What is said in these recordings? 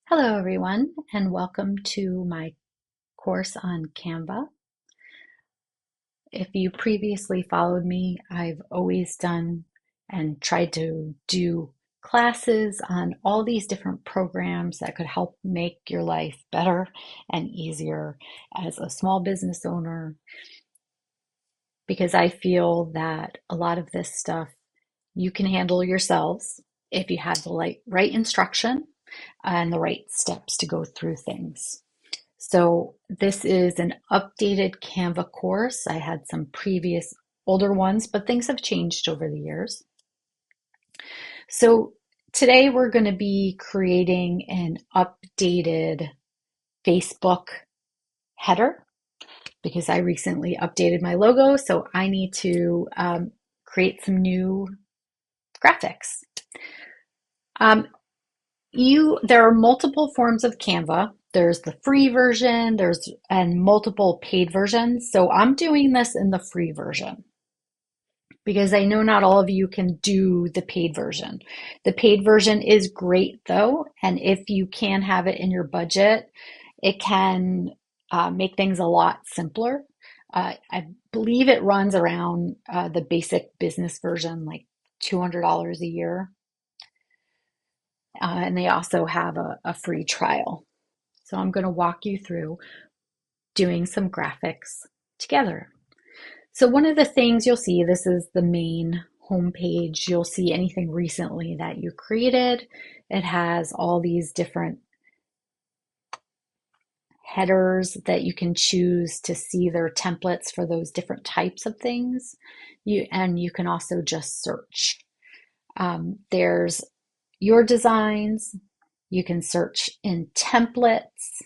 Hello, everyone, and welcome to my course on Canva. If you previously followed me, I've always done and tried to do classes on all these different programs that could help make your life better and easier as a small business owner, because I feel that a lot of this stuff you can handle yourselves if you have the right instruction and the right steps to go through things. So this is an updated Canva course. I had some previous older ones, but things have changed over the years. So today we're going to be creating an updated Facebook header because I recently updated my logo, so I need to create some new graphics. Um, There are multiple forms of Canva. There's the free version, and multiple paid versions. So I'm doing this in the free version because I know not all of you can do the paid version. The paid version is great though, and if you can have it in your budget, it can make things a lot simpler. I believe it runs around the basic business version, like $200 a year. And they also have a free trial. So I'm going to walk you through doing some graphics together. So one of the things you'll see, this is the main homepage. You'll see anything recently that you created. It has all these different headers that you can choose to see their templates for those different types of things. And you can also just search. There's your designs. You can search in templates,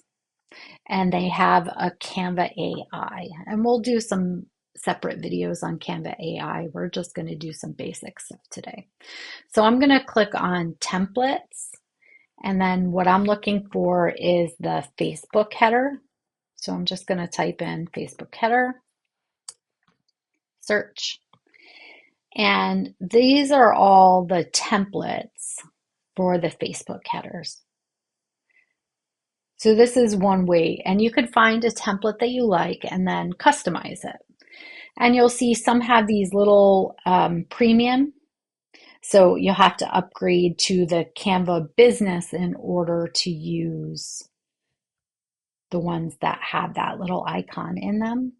and they have a Canva AI. And we'll do some separate videos on Canva AI. We're just going to do some basic stuff today. So I'm going to click on templates, and then what I'm looking for is the Facebook header. So I'm just going to type in Facebook header, search, and these are all the templates for the Facebook headers. So this is one way, and you could find a template that you like and then customize it. And you'll see some have these little premium. So you'll have to upgrade to the Canva Business in order to use the ones that have that little icon in them.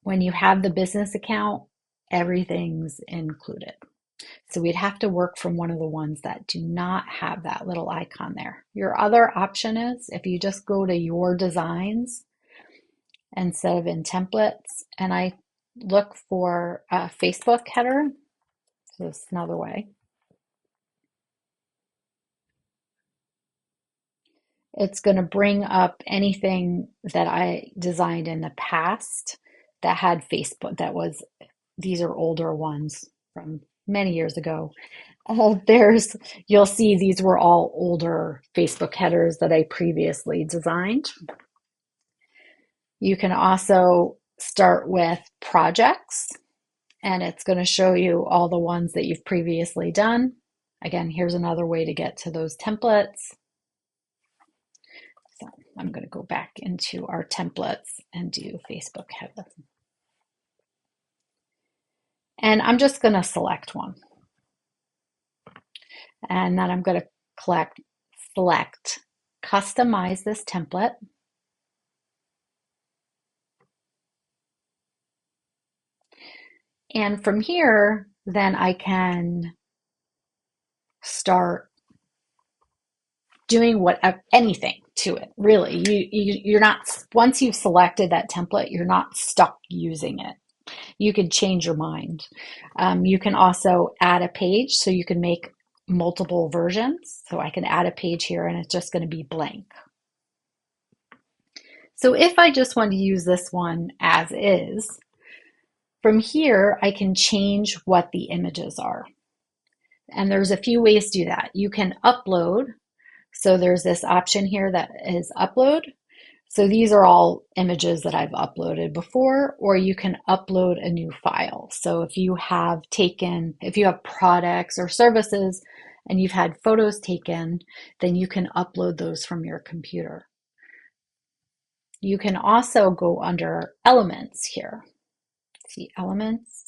When you have the business account, everything's included. So we'd have to work from one of the ones that do not have that little icon there. Your other option is if you just go to your designs instead of in templates, and I look for a Facebook header. So this is another way. It's going to bring up anything that I designed in the past that had Facebook, these are older ones from many years ago. You'll see these were all older Facebook headers that I previously designed. You can also start with projects, and it's going to show you all the ones that you've previously done. Again, here's another way to get to those templates. So I'm going to go back into our templates and do Facebook header. And I'm just going to select one. And then I'm going to select customize this template. And from here, then I can start doing anything to it. Really, you're not, once you've selected that template, you're not stuck using it. You can change your mind. You can also add a page, so you can make multiple versions. So I can add a page here, and it's just going to be blank. So if I just want to use this one as is, from here, I can change what the images are. And there's a few ways to do that. You can upload. So there's this option here that is upload. So these are all images that I've uploaded before, or you can upload a new file. So if you have products or services and you've had photos taken, then you can upload those from your computer. You can also go under elements here. See elements.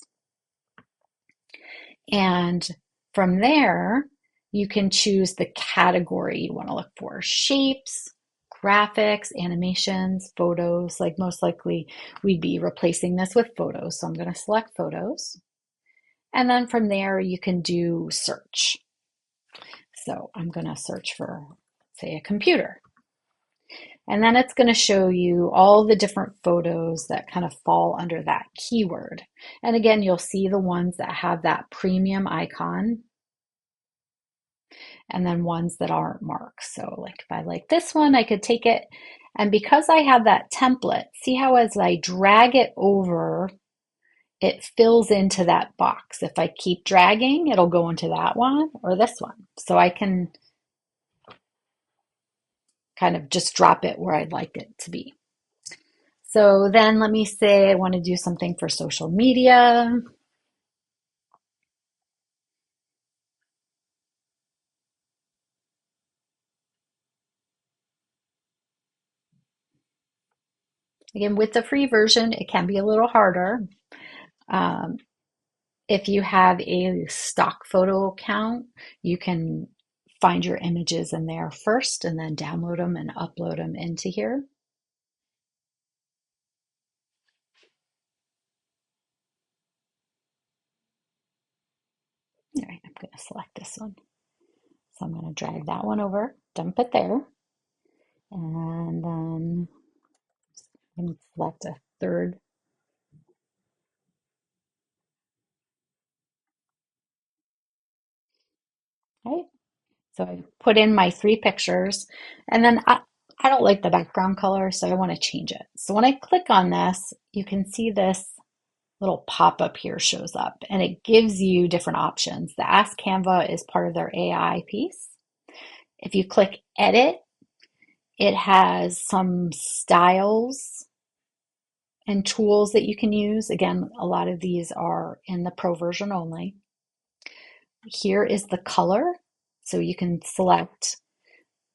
And from there, you can choose the category you want to look for. Shapes, graphics, animations, photos. Like most likely we'd be replacing this with photos. So I'm going to select photos. And then from there, you can do search. So I'm going to search for, say, a computer. And then it's going to show you all the different photos that kind of fall under that keyword. And again, you'll see the ones that have that premium icon and then ones that aren't marked. So like if I like this one, I could take it. And because I have that template, see how as I drag it over, it fills into that box. If I keep dragging, it'll go into that one or this one. So I can kind of just drop it where I'd like it to be. So then let me say I want to do something for social media. Again, with the free version, it can be a little harder. Um, if you have a stock photo account, you can find your images in there first and then download them and upload them into here. All right, I'm going to select this one. So I'm going to drag that one over, dump it there, and then I'm going to select a third. Right? So I put in my 3 pictures, and then I don't like the background color, so I want to change it. So when I click on this, you can see this little pop-up here shows up, and it gives you different options. The Ask Canva is part of their AI piece. If you click Edit, it has some styles and tools that you can use. Again, a lot of these are in the pro version only. Here is the color. So you can select,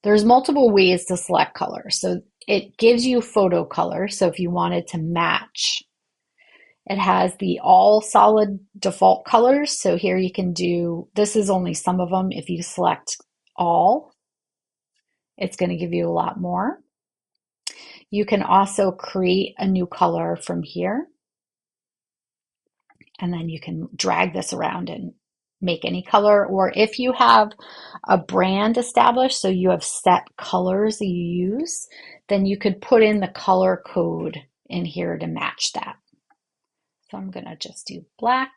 there's multiple ways to select color. So it gives you photo color. So if you wanted to match, it has the all solid default colors. So here you can do, this is only some of them. If you select all, it's going to give you a lot more. You can also create a new color from here. And then you can drag this around and make any color. Or if you have a brand established, so you have set colors that you use, then you could put in the color code in here to match that. So I'm going to just do black.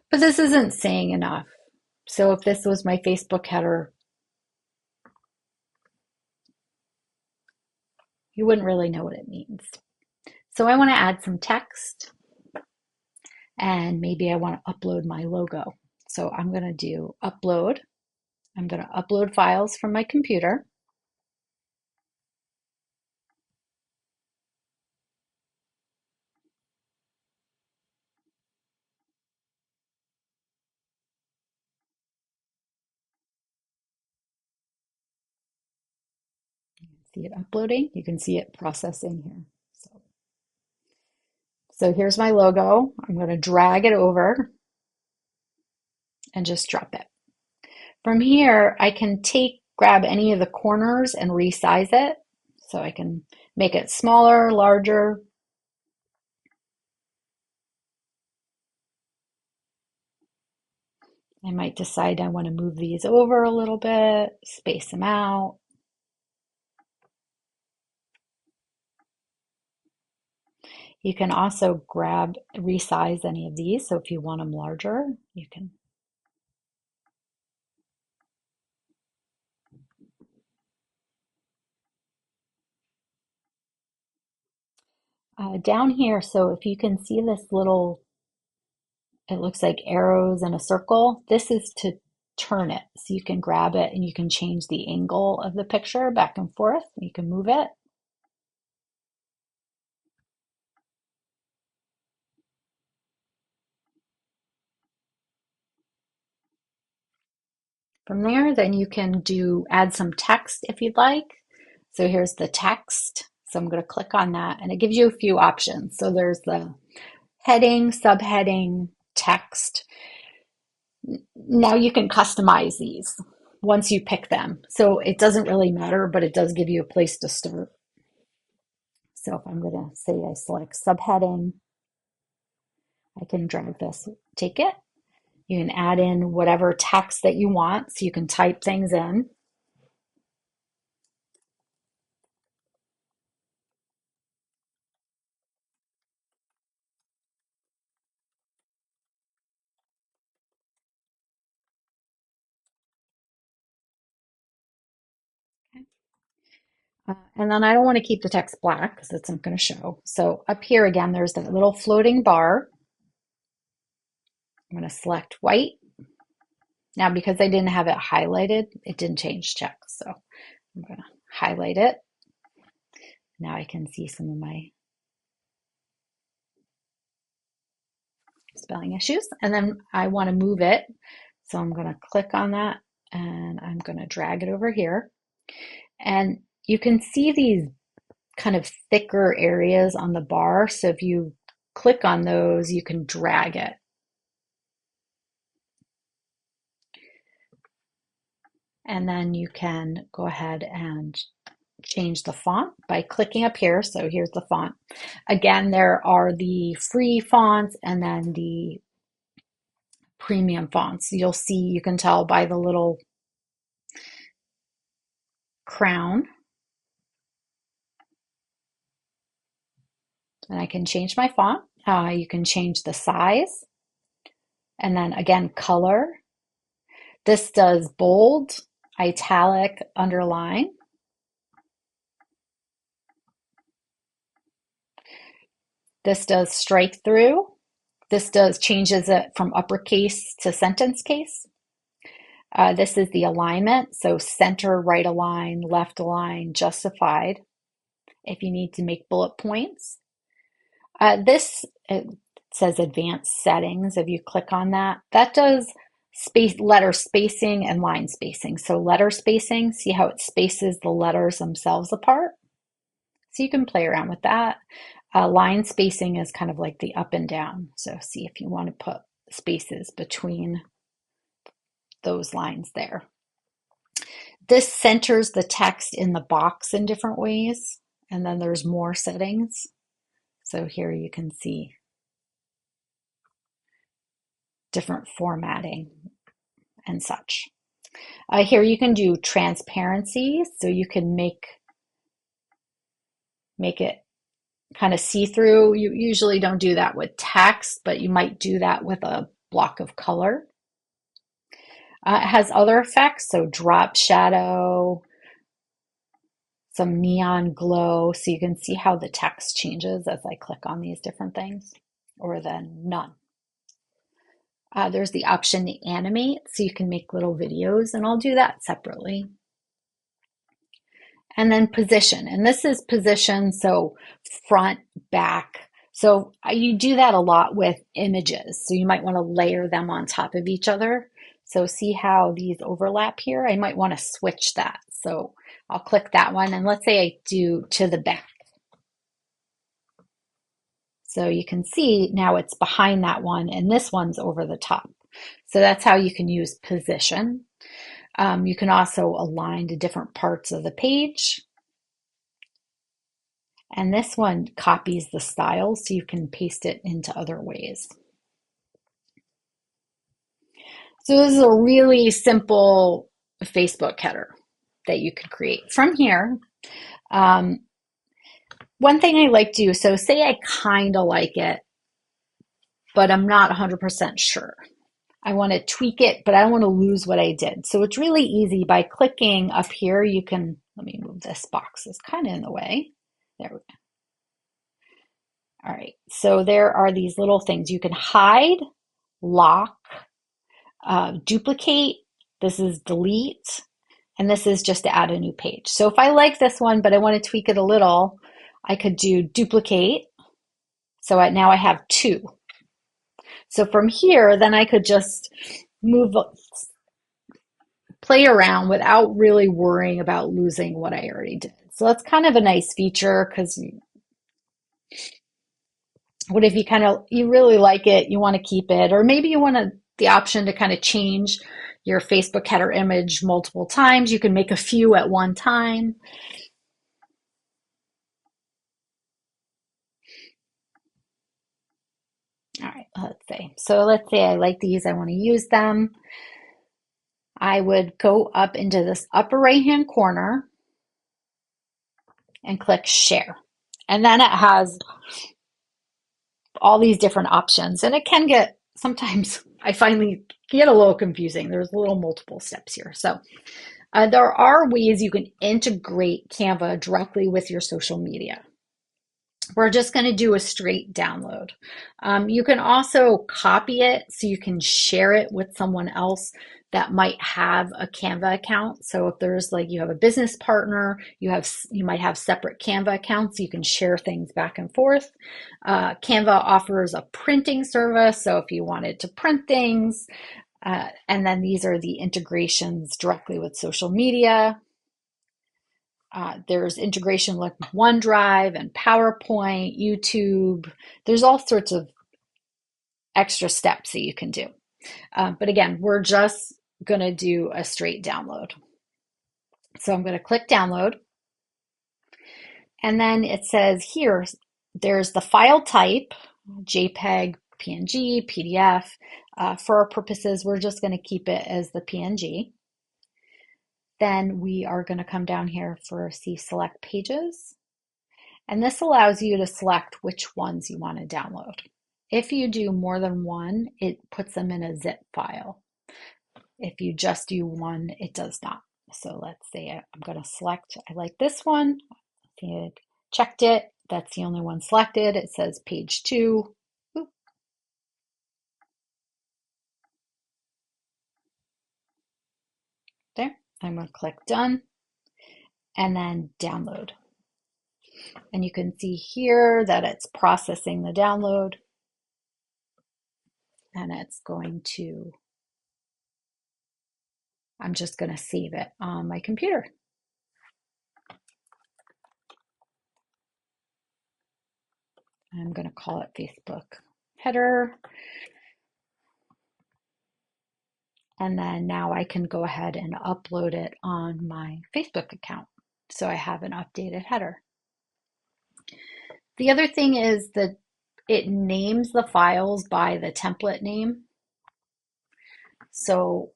But this isn't saying enough. So if this was my Facebook header, you wouldn't really know what it means. So I want to add some text, and maybe I want to upload my logo. So I'm going to do upload. I'm going to upload files from my computer. See it uploading. You can see it processing here. So here's my logo. I'm going to drag it over and just drop it. From here, I can grab any of the corners and resize it. So I can make it smaller, larger. I might decide I want to move these over a little bit, space them out. You can also resize any of these. So if you want them larger, you can. Down here, so if you can see this little, it looks like arrows in a circle. This is to turn it. So you can grab it and you can change the angle of the picture back and forth. You can move it. From there, then you can add some text if you'd like. So here's the text. So I'm going to click on that and it gives you a few options. So there's the heading, subheading, text. Now you can customize these once you pick them. So it doesn't really matter, but it does give you a place to start. So if I'm going to say I select subheading, I can drag this, take it. You can add in whatever text that you want, so you can type things in. And then I don't want to keep the text black because it's not going to show. So up here again, there's that little floating bar. I'm going to select white. Now, because I didn't have it highlighted, it didn't change text. So I'm going to highlight it. Now I can see some of my spelling issues. And then I want to move it. So I'm going to click on that and I'm going to drag it over here. And you can see these kind of thicker areas on the bar. So if you click on those, you can drag it. And then you can go ahead and change the font by clicking up here. So here's the font. Again, there are the free fonts and then the premium fonts. You'll see, you can tell by the little crown. And I can change my font. You can change the size. And then again, color. This does bold, italic, underline. This does strike through. This does changes it from uppercase to sentence case. This is the alignment, so center, right align, left align, justified, if you need to make bullet points. This it says advanced settings. If you click on that, that does letter spacing and line spacing. So letter spacing, see how it spaces the letters themselves apart? So you can play around with that. Line spacing is kind of like the up and down. So see if you want to put spaces between those lines there. This centers the text in the box in different ways. And then there's more settings. So here you can see different formatting and such. Here you can do transparency. So you can make it kind of see-through. You usually don't do that with text, but you might do that with a block of color. It has other effects, so drop shadow, some neon glow, so you can see how the text changes as I click on these different things, or then none. There's the option to animate, so you can make little videos, and I'll do that separately. And then position, and this is position, so front, back. So you do that a lot with images, so you might want to layer them on top of each other. So see how these overlap here? I might want to switch that. So I'll click that one, and let's say I do to the back. So you can see now it's behind that one, and this one's over the top. So that's how you can use position. You can also align to different parts of the page. And this one copies the style, so you can paste it into other ways. So this is a really simple Facebook header that you could create. From here, one thing I like to do, so say I kind of like it, but I'm not 100% sure. I want to tweak it, but I don't want to lose what I did. So it's really easy. By clicking up here, you can, let me move this box, it's kind of in the way. There we go. All right, so there are these little things. You can hide, lock, duplicate. This is delete, and this is just to add a new page. So if I like this one, but I want to tweak it a little, I could do duplicate. So now I have two. So from here, then I could just move play around without really worrying about losing what I already did. So that's kind of a nice feature because what if you really like it, you want to keep it, or maybe you want the option to kind of change your Facebook header image multiple times. You can make a few at one time. All right, let's see. So let's say I like these, I want to use them. I would go up into this upper right-hand corner and click share. And then it has all these different options. And it can get, sometimes I finally get a little confusing. There's a little multiple steps here. So there are ways you can integrate Canva directly with your social media. We're just going to do a straight download. You can also copy it so you can share it with someone else that might have a Canva account. So if there's like you have a business partner, you might have separate Canva accounts. You can share things back and forth. Canva offers a printing service. So if you wanted to print things, and then these are the integrations directly with social media. There's integration with OneDrive and PowerPoint, YouTube. There's all sorts of extra steps that you can do. But again, we're just going to do a straight download. So I'm going to click download. And then it says here, there's the file type, JPEG, PNG, PDF. For our purposes, we're just going to keep it as the PNG. Then we are going to come down here for see select pages. And this allows you to select which ones you want to download. If you do more than one, it puts them in a zip file. If you just do one, it does not. So let's say I'm going to select, I like this one. I checked it. That's the only one selected. It says page 2. Oop. There. I'm going to click done and then download. And you can see here that it's processing the download. And it's going to, I'm just going to save it on my computer. I'm going to call it Facebook header. And then now I can go ahead and upload it on my Facebook account. So I have an updated header. The other thing is that it names the files by the template name. So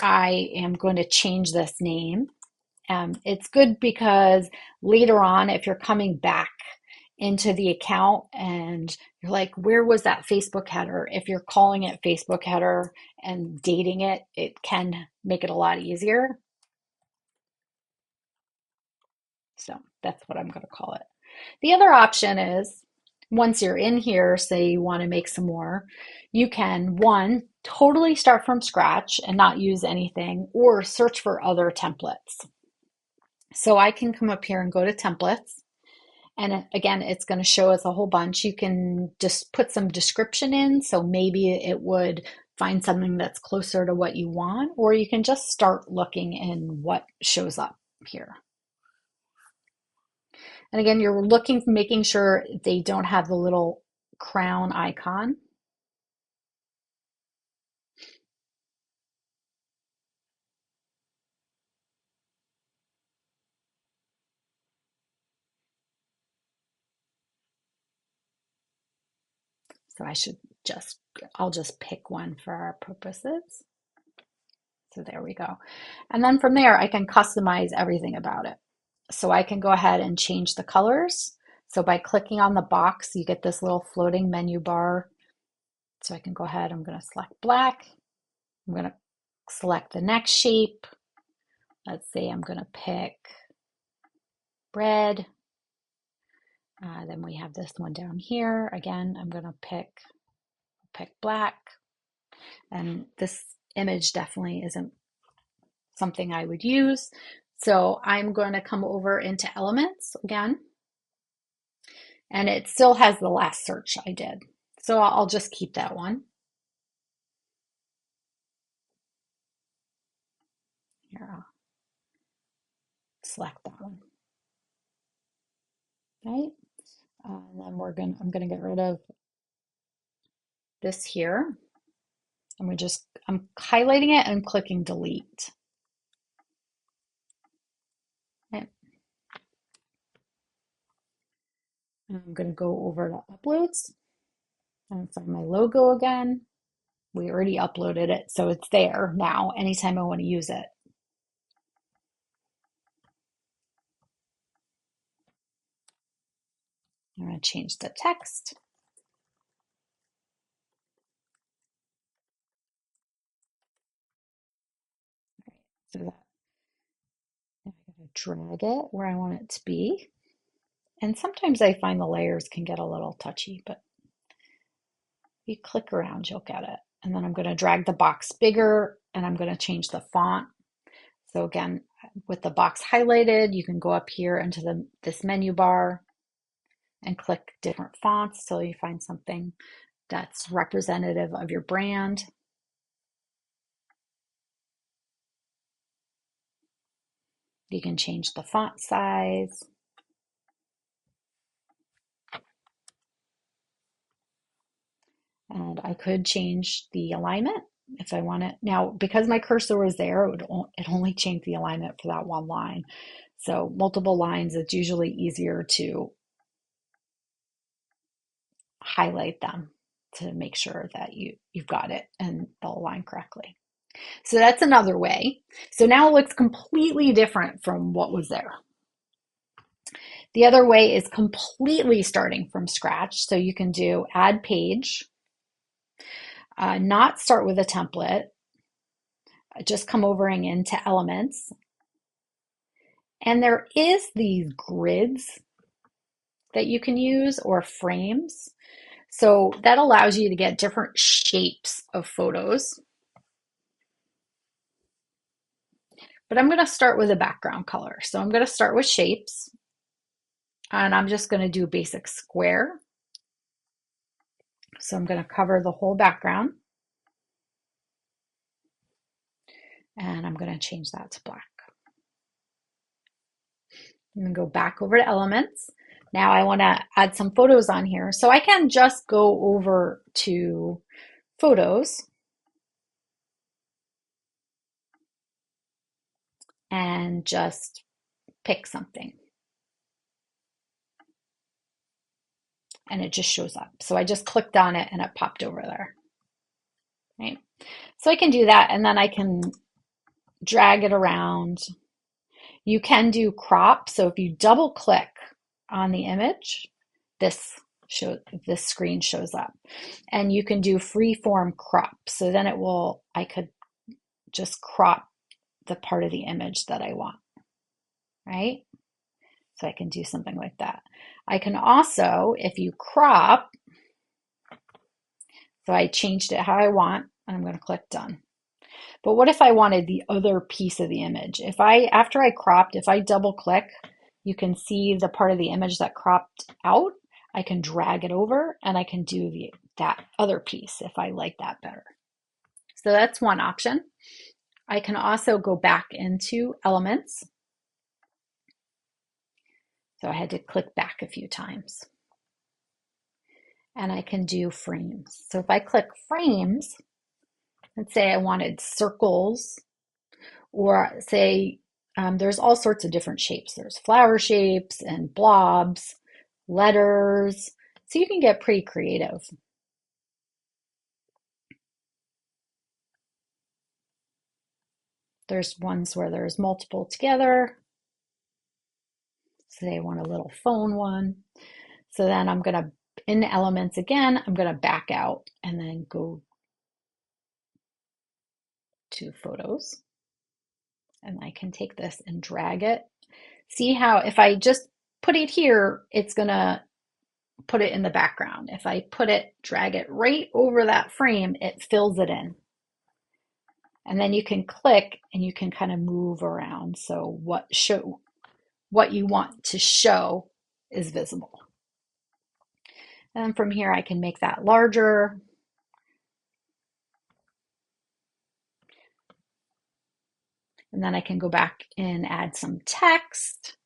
I am going to change this name. It's good because later on, if you're coming back into the account and you're like, where was that Facebook header? If you're calling it Facebook header and dating it, it can make it a lot easier. So that's what I'm going to call it. The other option is once you're in here, say you want to make some more, you can, one, totally start from scratch and not use anything, or search for other templates. So I can come up here and go to templates. And again, it's going to show us a whole bunch. You can just put some description in. So maybe it would find something that's closer to what you want, or you can just start looking in what shows up here. And again, you're looking, making sure they don't have the little crown icon. So I'll just pick one for our purposes. So there we go. And then from there, I can customize everything about it. So I can go ahead and change the colors. So by clicking on the box, you get this little floating menu bar. So I can go ahead, I'm going to select black. I'm going to select the next shape. Let's say I'm going to pick red. Then we have this one down here. Again, I'm going to pick black. And this image definitely isn't something I would use. So I'm going to come over into elements again. And it still has the last search I did. So I'll just keep that one. Here, I'll select that one, right? And then I'm gonna get rid of this here. I'm highlighting it and clicking delete. Okay. And I'm gonna go over to uploads and find my logo again. We already uploaded it, so it's there now anytime I want to use it. I'm going to change the text. So that I'm going to drag it where I want it to be. And sometimes I find the layers can get a little touchy, but if you click around, you'll get it. And then I'm going to drag the box bigger and I'm going to change the font. So again, with the box highlighted, you can go up here into this menu bar and click different fonts till you find something that's representative of your brand. You can change the font size. And I could change the alignment if I want it. Now, because my cursor was there, it only changed the alignment for that one line. So multiple lines, it's usually easier to highlight them to make sure that you've got it and they'll align correctly. So that's another way. So now it looks completely different from what was there. The other way is completely starting from scratch. So you can do add page, not start with a template, just come over and into elements. And there is these grids that you can use or frames. So that allows you to get different shapes of photos. But I'm going to start with a background color. So I'm going to start with shapes and I'm just going to do basic square. So I'm going to cover the whole background and I'm going to change that to black. I'm going to go back over to elements. Now I want to add some photos on here. So I can just go over to photos and just pick something. And it just shows up. So I just clicked on it and it popped over there. Right? So I can do that and then I can drag it around. You can do crop. So if you double click on the image, this screen shows up. And you can do freeform crop. So then I could just crop the part of the image that I want. Right? So I can do something like that. I can also, if you crop, so I changed it how I want, and I'm going to click done. But what if I wanted the other piece of the image? After I cropped, if I double click, you can see the part of the image that cropped out. I can drag it over and I can do that other piece if I like that better. So that's one option. I can also go back into elements. So I had to click back a few times. And I can do frames. So if I click frames, let's say I wanted circles, or say there's all sorts of different shapes. There's flower shapes and blobs, letters. So you can get pretty creative. There's ones where there's multiple together. Say I want a little phone one. So then I'm going to, in elements again, I'm going to back out and then go to photos. And I can take this and drag it. See how if I just put it here, it's going to put it in the background. If I drag it right over that frame, it fills it in. And then you can click and you can kind of move around. So what you want to show is visible. And then from here, I can make that larger. And then I can go back and add some text.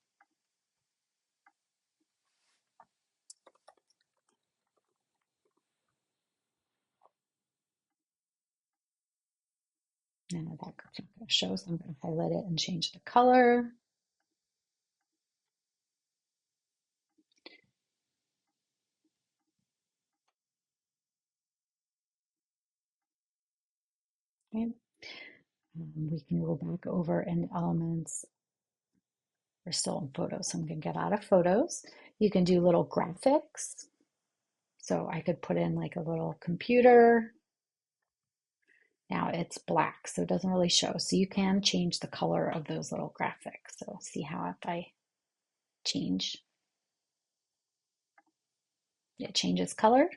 And that's not going to show, so I'm going to highlight it and change the color. Okay. We can go back over in elements. We're still in photos, so I'm going to get out of photos. You can do little graphics. So I could put in like a little computer. Now it's black, so it doesn't really show. So you can change the color of those little graphics. So see how if I change, it changes color.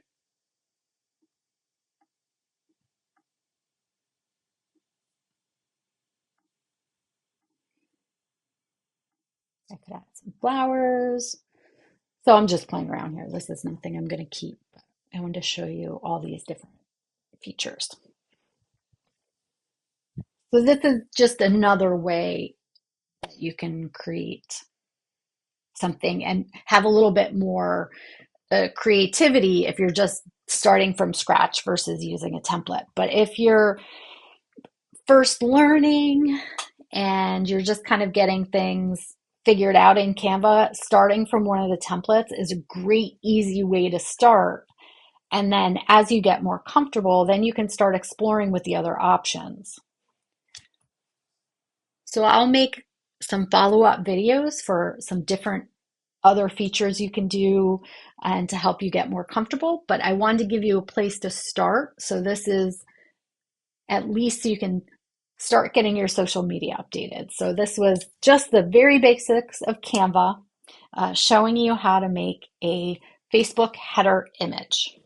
I could add some flowers. So I'm just playing around here. This is nothing I'm going to keep. I wanted to show you all these different features. So this is just another way that you can create something and have a little bit more creativity if you're just starting from scratch versus using a template. But if you're first learning and you're just kind of getting things figured out in Canva, starting from one of the templates is a great, easy way to start. And then as you get more comfortable, then you can start exploring with the other options. So I'll make some follow-up videos for some different other features you can do and to help you get more comfortable. But I wanted to give you a place to start. So this is at least so you can start getting your social media updated. So this was just the very basics of Canva, showing you how to make a Facebook header image.